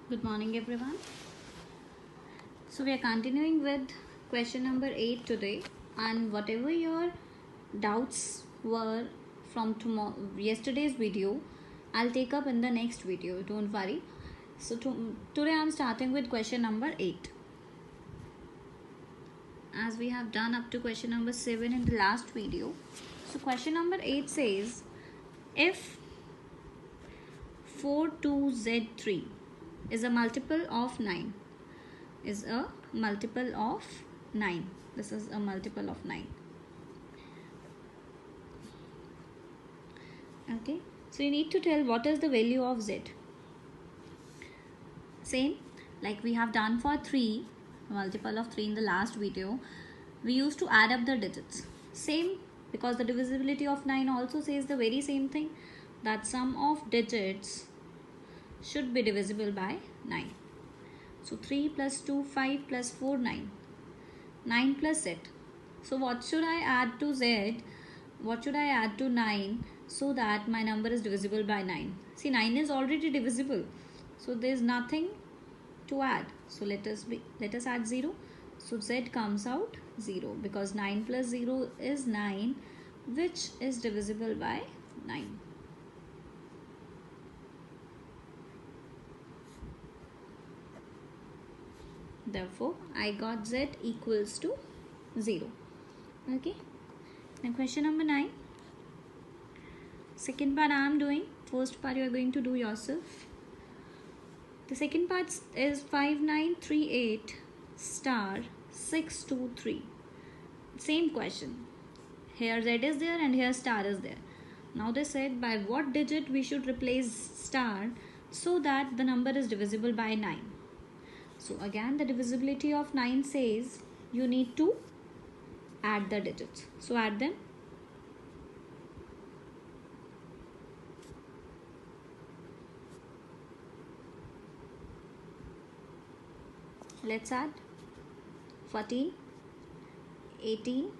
Good morning, everyone. So, we are continuing with question number 8 today, and whatever your doubts were from yesterday's video, I'll take up in the next video. Don't worry. So, today I'm starting with question number 8. As we have done up to question number 7 in the last video. So, question number 8 says if 42Z3 is a multiple of 9, is a multiple of 9. This is a multiple of 9. Okay, so you need to tell what is the value of z. Same like we have done for 3, multiple of 3 in the last video. We used to add up the digits. Same, because the divisibility of 9 also says the very same thing, that sum of digits should be divisible by 9. So 3 plus 2, 5 plus 4, 9. 9 plus z. So what should I add to z? What should I add to 9 so that my number is divisible by 9? See, 9 is already divisible. So there is nothing to add. So let us add 0. So z comes out 0 because 9 plus 0 is 9, which is divisible by 9. Therefore, I got z equals to 0. Okay. Now question number 9. Second part I am doing. First part you are going to do yourself. The second part is 5938 star 623. Same question. Here z is there and here star is there. Now they said by what digit we should replace star so that the number is divisible by 9. So again the divisibility of 9 says you need to add the digits. So add them. Let's add 14, 18,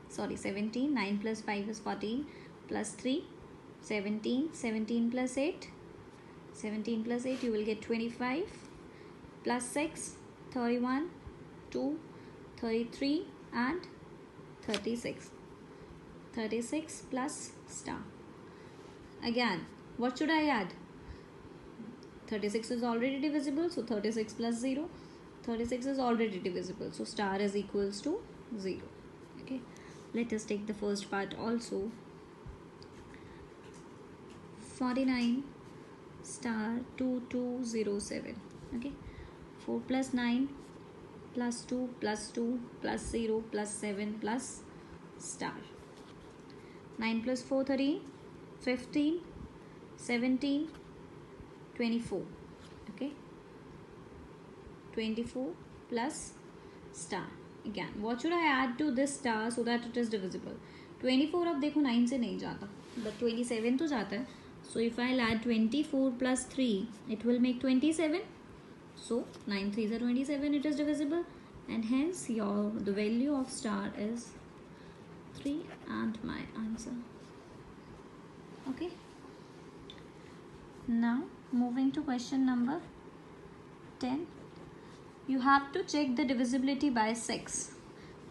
17, 9 plus 5 is 14, plus 3, 17, 17 plus 8, 17 plus 8 you will get 25, plus 6, 31, 2, 33 and 36. 36 plus star. Again, what should I add? 36 is already divisible, so 36 plus 0. 36 is already divisible, so star is equals to 0. Okay, let us take the first part also. 49 star 2207. Okay, 4 plus 9 plus 2 plus 2 plus 0 plus 7 plus star. 9 plus 4, 13, 15, 17, 24. Okay, 24 plus star. Again, what should I add to this star so that it is divisible? 24 अब देखो 9 से नहीं जाता, but 27 तो जाता है. So if I'll add 24 plus 3, it will make 27. So 9 3s are 27. It is divisible, and hence the value of star is 3 and my answer. Okay. Now moving to question number 10. You have to check the divisibility by 6.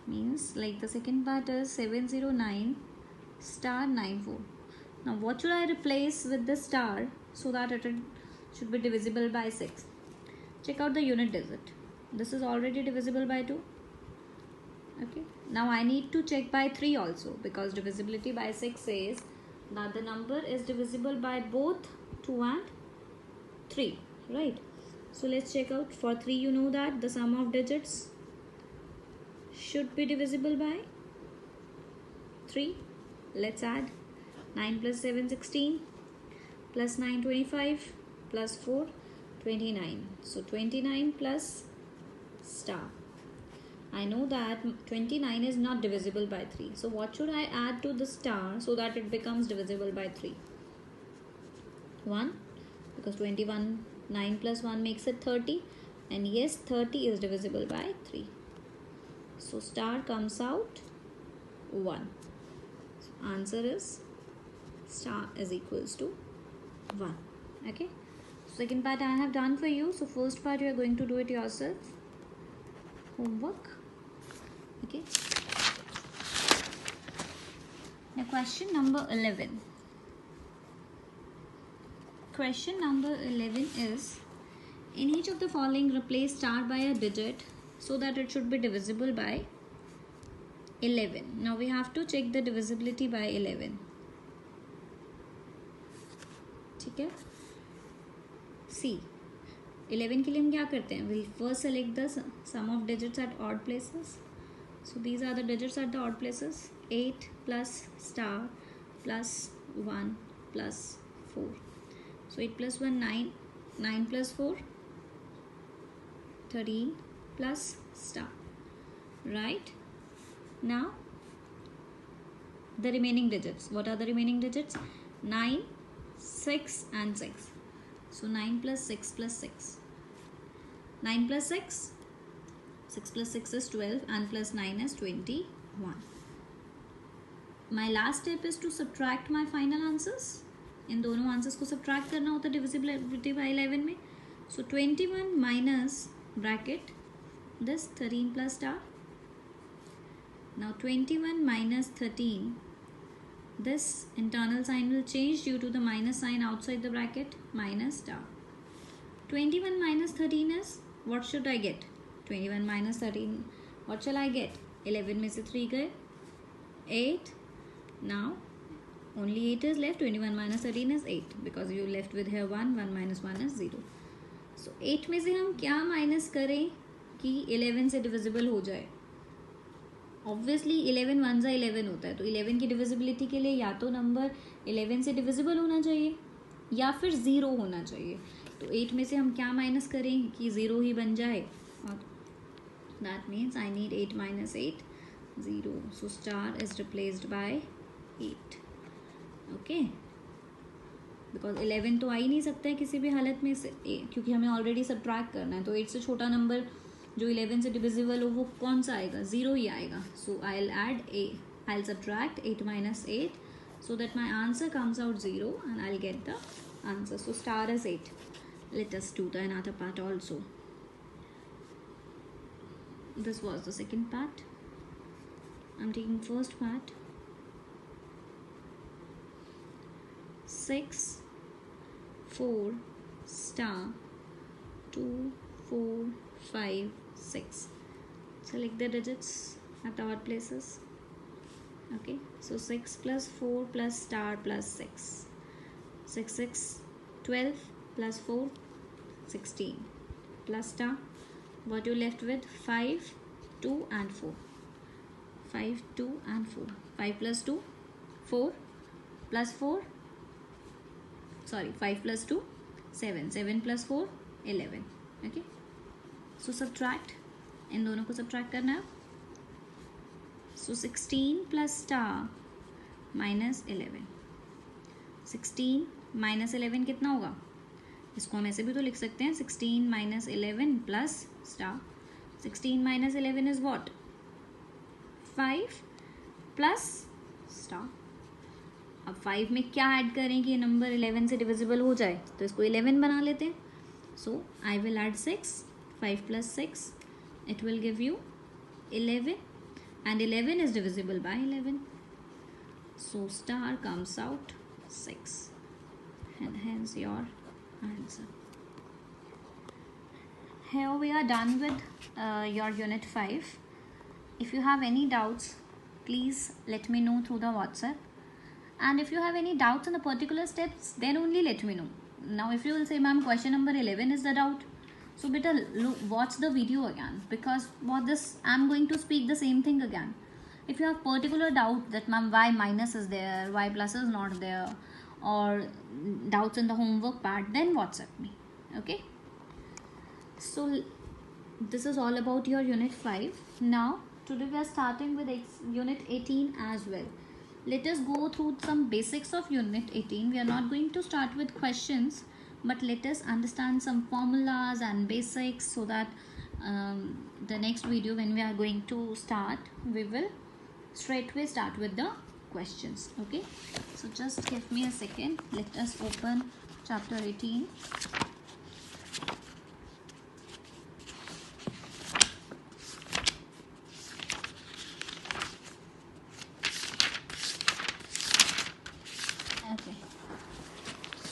Means like the second part is 709 star 94. Now what should I replace with the star so that it should be divisible by 6? Check out the unit digit. This is already divisible by 2. Okay. Now I need to check by 3 also, because divisibility by 6 says that the number is divisible by both 2 and 3. Right. So let's check out. For 3 you know that the sum of digits should be divisible by 3. Let's add 9 plus 7 16, plus 9 25, plus 4 29. So 29 plus star. I know that 29 is not divisible by 3. So what should I add to the star so that it becomes divisible by 3? 1, because 21, 9 plus 1 makes it 30, and yes, 30 is divisible by 3. So star comes out 1. So answer is star is equals to 1. Okay, Second part I have done for you. So first part you are going to do it yourself. Homework. Okay. Now question number 11. Question number 11 is, in each of the following replace star by a digit so that it should be divisible by 11. Now we have to check the divisibility by 11. ठीक है. See, 11 के लिए हम क्या करते हैं? We'll first select the sum of digits at odd places. So these are the digits at the odd places. 8 plus star plus 1 plus 4. So 8 plus 1, 9. 9 plus 4, 13 plus star. Right? Now, the remaining digits. What are the remaining digits? 9, 6 and 6. So 9 plus 6 plus 6. 9 plus 6. 6 plus 6 is 12 and plus 9 is 21. My last step is to subtract my final answers. इन दोनों answers को subtract करना होता है divisibility bye 11 में. सो 21 minus bracket this 13 plus star. Now 21 minus 13, this internal sign will change due to the minus sign outside the bracket, minus star. 21 minus 13 is, what should I get? 21 minus 13, what shall I get? 11 में से 3 गए, 8. Now only 8 is left. 21 minus 13 is 8 because you left with here 1. 1 minus 1 is 0. So 8 में से हम क्या minus करें कि 11 से डिविजिबल हो जाए? ऑब्वियसली 11 1 जा 11 होता है, तो 11 की डिविजिबिलिटी के लिए या तो नंबर 11 से डिविजिबल होना चाहिए या फिर 0 होना चाहिए. तो 8 में से हम क्या माइनस करें कि 0 ही बन जाए? और that means I need 8 minus 8, 0. So star is replaced by 8. Okay, because 11 तो आ ही नहीं सकता है किसी भी हालत में से, क्योंकि हमें ऑलरेडी सब्ट्रैक्ट करना है. तो 8 से छोटा नंबर जो 11 से डिविजिबल हो वो कौन सा आएगा? 0 ही आएगा. So I will add I will subtract 8 minus 8 so that my answer comes out 0 and I'll get the answer. So star is 8. Let us do the another part also. This was the second part. I'm taking first part. 6 4 star 2 4 5 6. Select the digits at the odd places. Okay, so 6 plus 4 plus star plus 6. 6 6 12 plus 4 16 plus star. What you left with? 5 2 and 4. 5 2 and 4. 5 plus 2 4 plus 4, sorry, 5 plus 2 7. 7 plus 4 11. Okay, so subtract. इन दोनों को subtract करना है. So 16 plus star minus 11. 16 minus 11 कितना होगा? इसको हम ऐसे भी तो लिख सकते हैं, 16 minus 11 plus star. 16 minus 11 is what? 5 plus star. अब 5 में क्या ऐड करें कि ये नंबर 11 से डिविजिबल हो जाए? तो इसको 11 बना लेते हैं. सो I will add 6. 5 plus 6, it will give you 11, and 11 is divisible by 11. So star comes out 6, and hence your answer. Here we are done with your unit 5. If you have any doubts, please let me know through the WhatsApp. And if you have any doubts on the particular steps, then only let me know. Now if you will say, ma'am, question number 11 is the doubt, so better watch the video again, because what this I'm going to speak the same thing again. If you have particular doubt that ma'am why minus is there, why plus is not there, or doubts in the homework part, then WhatsApp me. Okay, so this is all about your unit 5. Now today we are starting with unit 18 as well. Let us go through some basics of unit 18. We are not going to start with questions, but let us understand some formulas and basics, so that the next video when we are going to start, we will straightway start with the questions. Okay, so just give me a second. Let us open chapter 18.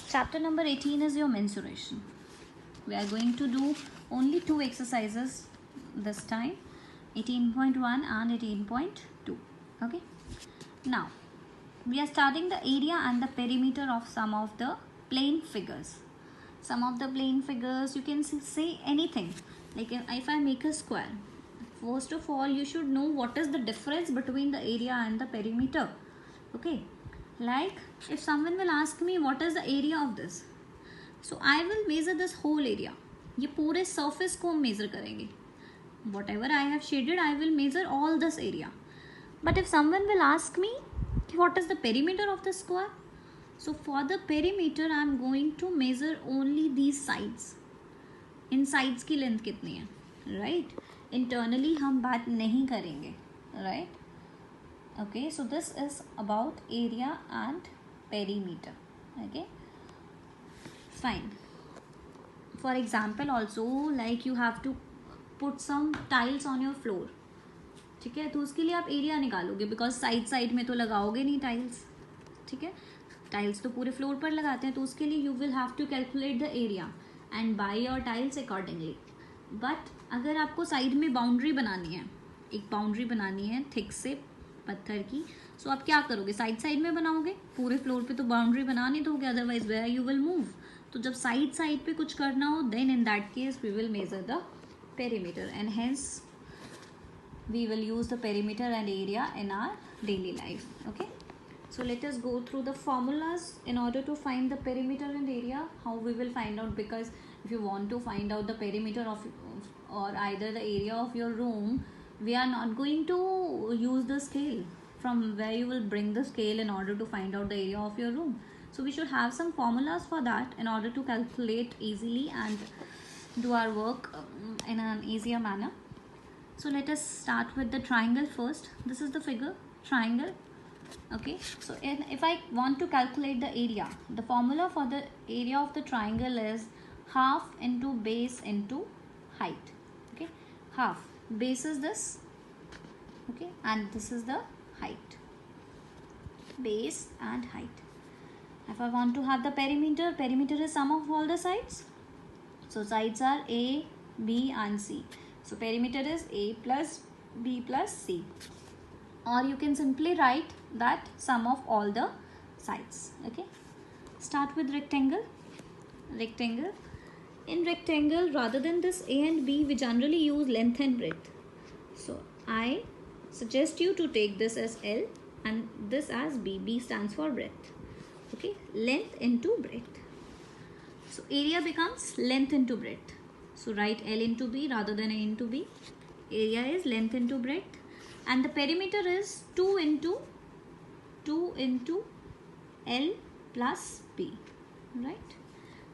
Chapter number 18 is your mensuration. We are going to do only 2 exercises this time, 18.1 and 18.2. Okay. Now, we are starting the area and the perimeter of some of the plane figures. Some of the plane figures, you can say anything. Like if I make a square, first of all, you should know what is the difference between the area and the perimeter. Okay. Like if someone will ask me what is the area of this, so I will measure this whole area. ये पूरे surface को हम measure करेंगे. Whatever I have shaded, I will measure all this area. But if someone will ask me what is the perimeter of the square, so for the perimeter I am going to measure only these sides. In sides की length कितनी है, right? Internally हम बात नहीं करेंगे, right? Okay, so this is about area and perimeter. Okay, fine. For example also, like you have to put some tiles on your floor. ठीक है, तो उसके लिए आप एरिया निकालोगे, बिकॉज साइड में तो लगाओगे नहीं टाइल्स. ठीक है, टाइल्स तो पूरे फ्लोर पर लगाते हैं, तो उसके लिए you will have to calculate the area and buy your tiles accordingly. But अगर आपको साइड में बाउंड्री बनानी है, एक बाउंड्री बनानी है थिक से पत्थर की, सो आप क्या करोगे, साइड में बनाओगे. पूरे फ्लोर पे तो बाउंड्री बना नहीं दोगे, otherwise where you will move. तो जब साइड पे कुछ करना हो, then in that case we will measure the perimeter and hence we will use the perimeter and area in our daily life. Okay, so let us go through the formulas in order to find the perimeter and area. How we will find out, because if you want to find out the perimeter of or either the area of your room, we are not going to use the scale. From where you will bring the scale in order to find out the area of your room? So we should have some formulas for that in order to calculate easily and do our work in an easier manner. So let us start with the triangle first. This is the figure, triangle. Okay, so if I want to calculate the area, the formula for the area of the triangle is half into base into height. Okay, half, base is this, okay, and this is the height, base and height. If I want to have the perimeter, perimeter is sum of all the sides. So sides are A, B and C. So perimeter is A plus B plus C, or you can simply write that sum of all the sides. Okay, start with rectangle. Rectangle. In rectangle, rather than this A and B, we generally use length and breadth. So I suggest you to take this as L and this as B. B stands for breadth. Okay, length into breadth. So area becomes length into breadth. So write L into B rather than A into B. Area is length into breadth, and the perimeter is 2 into L plus B. Right?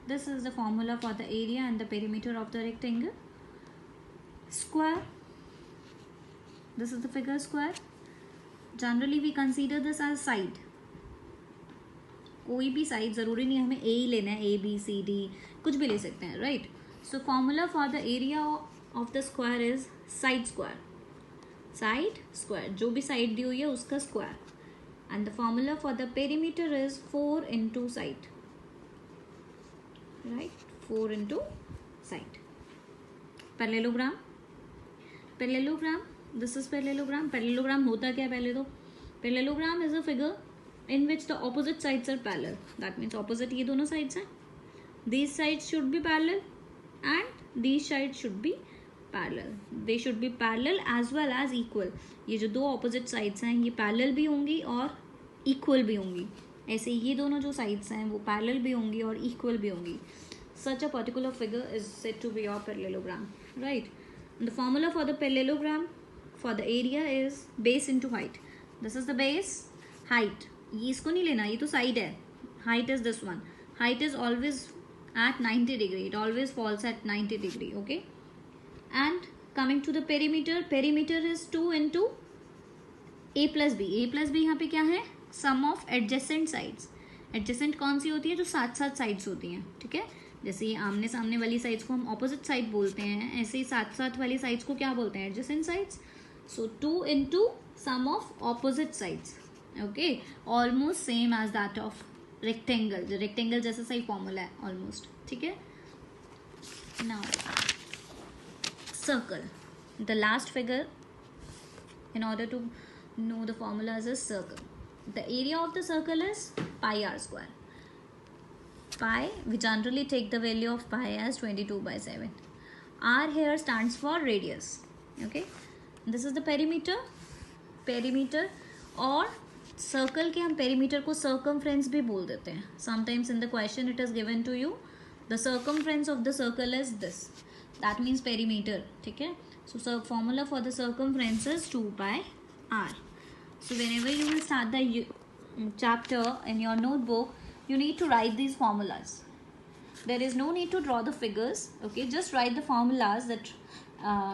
This is the formula for the area and the perimeter of the rectangle. Square. This is the figure square. Generally we consider this as side. कोई भी side, ज़रूरी नहीं हमें A ही लेना है, A B C D कुछ भी ले सकते हैं, right? So formula for the area of the square is side square. Side square, जो भी side दी हुई है उसका square. And the formula for the perimeter is 4 into side. Right? 4 into side. Parallelogram. Parallelogram. This is parallelogram. Parallelogram होता क्या है पहले तो? Parallelogram is a figure in which the opposite sides are parallel. That means opposite ये दोनों sides हैं. These sides should be parallel and these sides should be parallel. They should be parallel as well as equal. ये जो दो opposite sides हैं ये parallel भी होंगी और equal भी होंगी. ऐसे ये दोनों जो sides हैं वो parallel भी होंगी और equal भी होंगी. Such a particular figure is said to be your parallelogram, right? And the formula for the parallelogram for the area is base into height. This is the base, height. ये इसको नहीं लेना, ये तो side है. Height is this one. Height is always at 90 degree. It always falls at 90 degree. Okay, and coming to the perimeter, perimeter is 2 into A plus B. A plus B यहाँ पे क्या है, sum of adjacent sides. Adjacent कौन सी होती है, जो साथ साथ sides होती हैं. ठीक है, जैसे ये आमने सामने वाली sides को हम opposite side बोलते हैं, ऐसे ही साथ साथ वाली sides को क्या बोलते हैं, adjacent sides. So 2 into sum of opposite sides. Okay, almost same as that of rectangle, जो रेक्टेंगल जैसा सही फॉर्मूला है ऑलमोस्ट, ठीक है. Now circle, the last figure in order to know the formula is a circle. The area of the circle is pi r square. Pi, we generally take the value of pi as 22/7. R here stands for radius. Okay, this is the perimeter. Perimeter और circle के हम perimeter को circumference भी बोल देते हैं. Sometimes in the question it is given to you the circumference of the circle is this. That means perimeter. ठीक है. So formula for the circumference is 2 pi r. So whenever you will start the chapter in your notebook, you need to write these formulas. There is no need to draw the figures. Okay, just write the formulas. That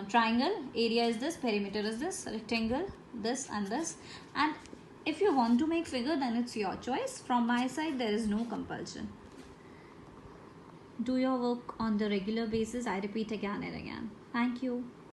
triangle area is this, perimeter is this, rectangle this and this. And if you want to make figure, then it's your choice. From my side, there is no compulsion. Do your work on the regular basis. I repeat again and again. Thank you.